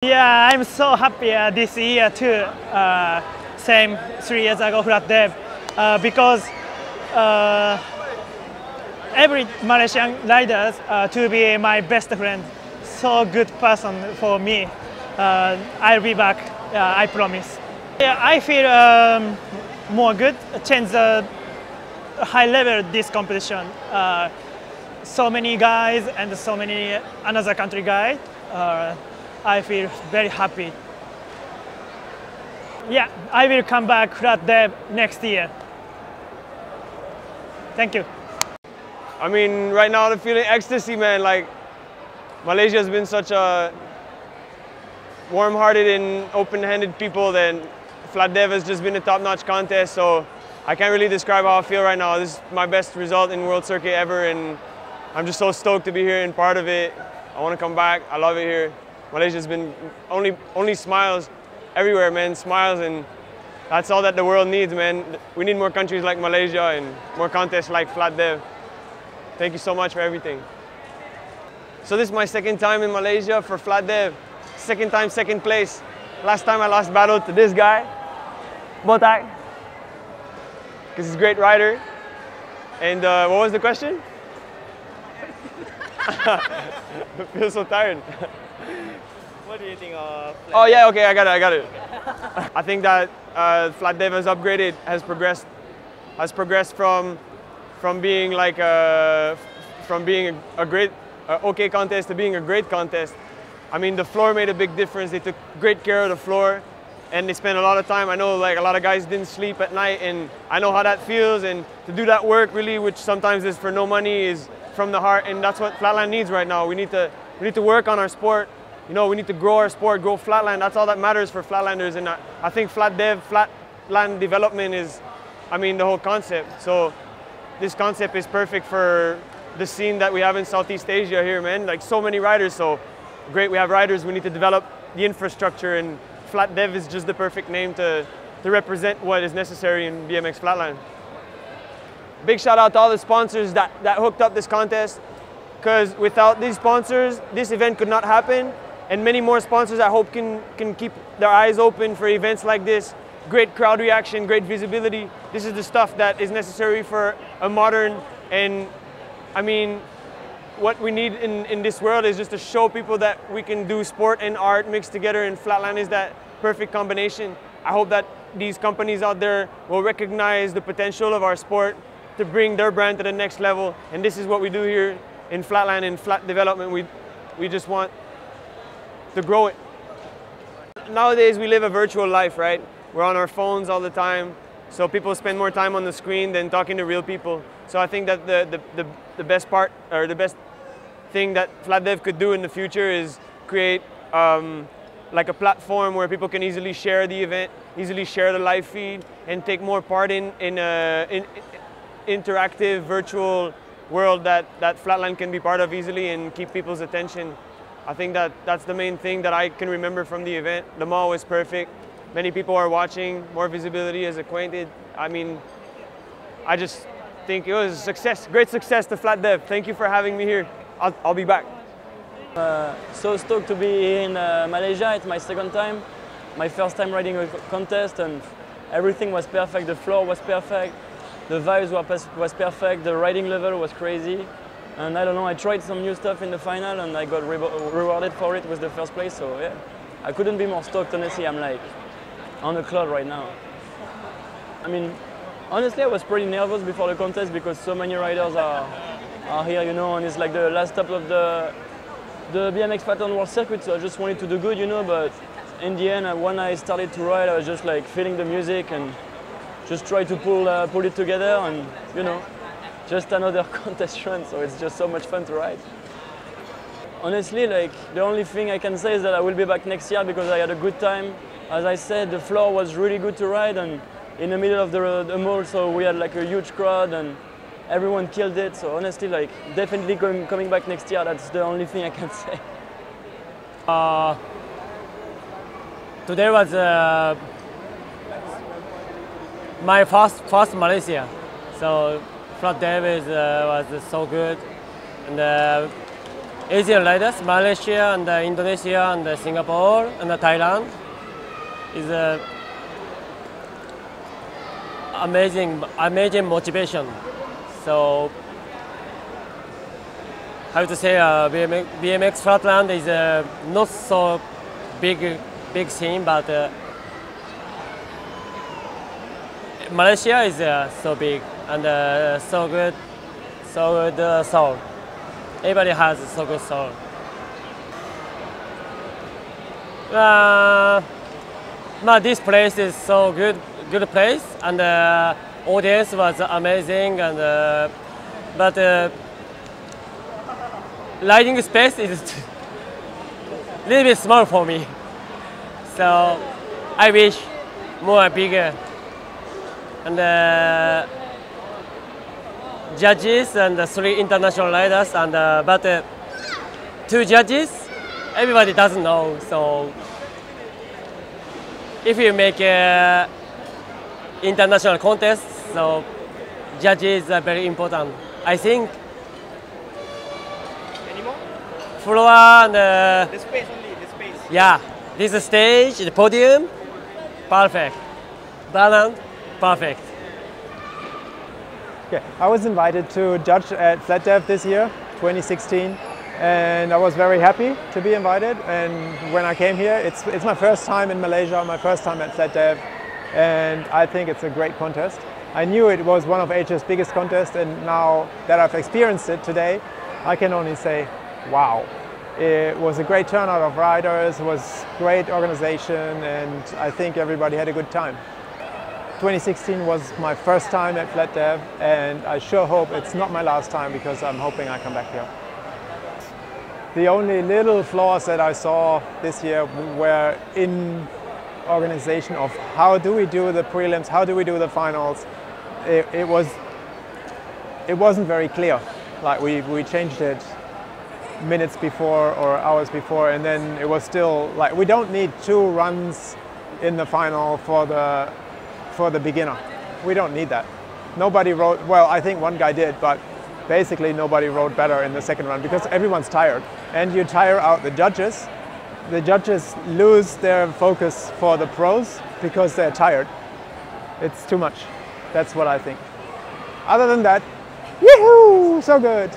Yeah, I'm so happy this year too. Same 3 years ago, FLATDEV, because every Malaysian riders to be my best friend. So good person for me. I'll be back. I promise. Yeah, I feel more good. Change the high level this competition. So many guys and so many another country guys. I feel very happy. Yeah, I will come back FLATDEV next year. Thank you. I mean, right now I'm feeling ecstasy, man. Like, Malaysia has been such a warm-hearted and open-handed people that FLATDEV has just been a top-notch contest. So I can't really describe how I feel right now. This is my best result in World Circuit ever, and I'm just so stoked to be here and part of it. I want to come back. I love it here. Malaysia's been only smiles everywhere, man. Smiles, and that's all that the world needs, man. We need more countries like Malaysia and more contests like FLATDEV. Thank you so much for everything. So this is my second time in Malaysia for FLATDEV. Second time, second place. Last time I lost battle to this guy, Botak, because he's a great rider. And what was the question? I feel so tired. What do you think of FLATDEV? Oh yeah, okay, I got it. I think that FLATDEV has upgraded, has progressed from being like a great okay contest to being a great contest. I mean, the floor made a big difference. They took great care of the floor, and they spent a lot of time. I know, like, a lot of guys didn't sleep at night, and I know how that feels. And to do that work, really, which sometimes is for no money, is from the heart, and that's what Flatland needs right now. We need to work on our sport. You know, we need to grow our sport, grow Flatland. That's all that matters for Flatlanders. And I think FLATDEV, Flatland development is, I mean, the whole concept. So this concept is perfect for the scene that we have in Southeast Asia here, man. Like, so many riders. So great, we have riders. We need to develop the infrastructure, and FLATDEV is just the perfect name to represent what is necessary in BMX Flatland. Big shout out to all the sponsors that hooked up this contest, because without these sponsors, this event could not happen. And many more sponsors, I hope, can keep their eyes open for events like this. Great crowd reaction, great visibility. This is the stuff that is necessary for a modern, and I mean, what we need in this world is just to show people that we can do sport and art mixed together, and Flatland is that perfect combination. I hope that these companies out there will recognize the potential of our sport to bring their brand to the next level. And this is what we do here in Flatland, in flat development. We just want to grow it. Nowadays we live a virtual life, right? We're on our phones all the time, so people spend more time on the screen than talking to real people. So I think that the best part, or the best thing that FLATDEV could do in the future is create like a platform where people can easily share the event, easily share the live feed, and take more part in interactive virtual world that Flatland can be part of easily and keep people's attention. I think that's the main thing that I can remember from the event. The mall was perfect. Many people are watching, more visibility is acquainted. I mean, I just think it was a success, great success to FLATDEV. Thank you for having me here. I'll be back. So stoked to be here in Malaysia. It's my second time. My first time riding a contest, and everything was perfect. The floor was perfect. The vibes was perfect. The riding level was crazy. And I don't know, I tried some new stuff in the final, and I got rewarded for it with the first place. So yeah, I couldn't be more stoked, honestly. I'm like on the cloud right now. I mean, honestly, I was pretty nervous before the contest because so many riders are here, you know, and it's like the last stop of the BMX Flatland World Circuit, so I just wanted to do good, you know, but in the end, when I started to ride, I was just like feeling the music and just try to pull it together, and, you know, just another contest run, so it's just so much fun to ride. Honestly, like, the only thing I can say is that I will be back next year because I had a good time. As I said, the floor was really good to ride, and in the middle of the mall, so we had like a huge crowd and everyone killed it. So honestly, like, definitely coming back next year. That's the only thing I can say. Today was my first Malaysia, so FLATDEV was so good, and Asian riders, Malaysia and Indonesia and Singapore and Thailand, is amazing motivation. So how to say, BMX Flatland is not so big scene, but Malaysia is so big and so good soul. Everybody has so good soul. This place is so good place, and audience was amazing, and but riding space is a little bit small for me. So I wish more bigger. And judges and 3 international riders, and but 2 judges, everybody doesn't know. So if you make a international contest, so judges are very important, I think. Any more? Floor and The space only, the space. yeah, this stage, the podium, perfect. Balance, perfect. Okay, I was invited to judge at FLATDEV this year, 2016, and I was very happy to be invited. And when I came here, it's my first time in Malaysia, my first time at FLATDEV, and I think it's a great contest. I knew it was one of Asia's biggest contests, and now that I've experienced it today, I can only say, wow. It was a great turnout of riders, it was great organization, and I think everybody had a good time. 2016 was my first time at FLATDEV, and I sure hope it's not my last time, because I'm hoping I come back here. The only little flaws that I saw this year were in organization of how do we do the prelims, how do we do the finals. It wasn't very clear. Like we changed it minutes before or hours before, and then it was still like we don't need 2 runs in the final for the beginner. We don't need that. Nobody rode, well, I think one guy did, but basically nobody rode better in the second run because everyone's tired. And you tire out the judges. The judges lose their focus for the pros because they're tired. It's too much. That's what I think. Other than that, yahoo, so good.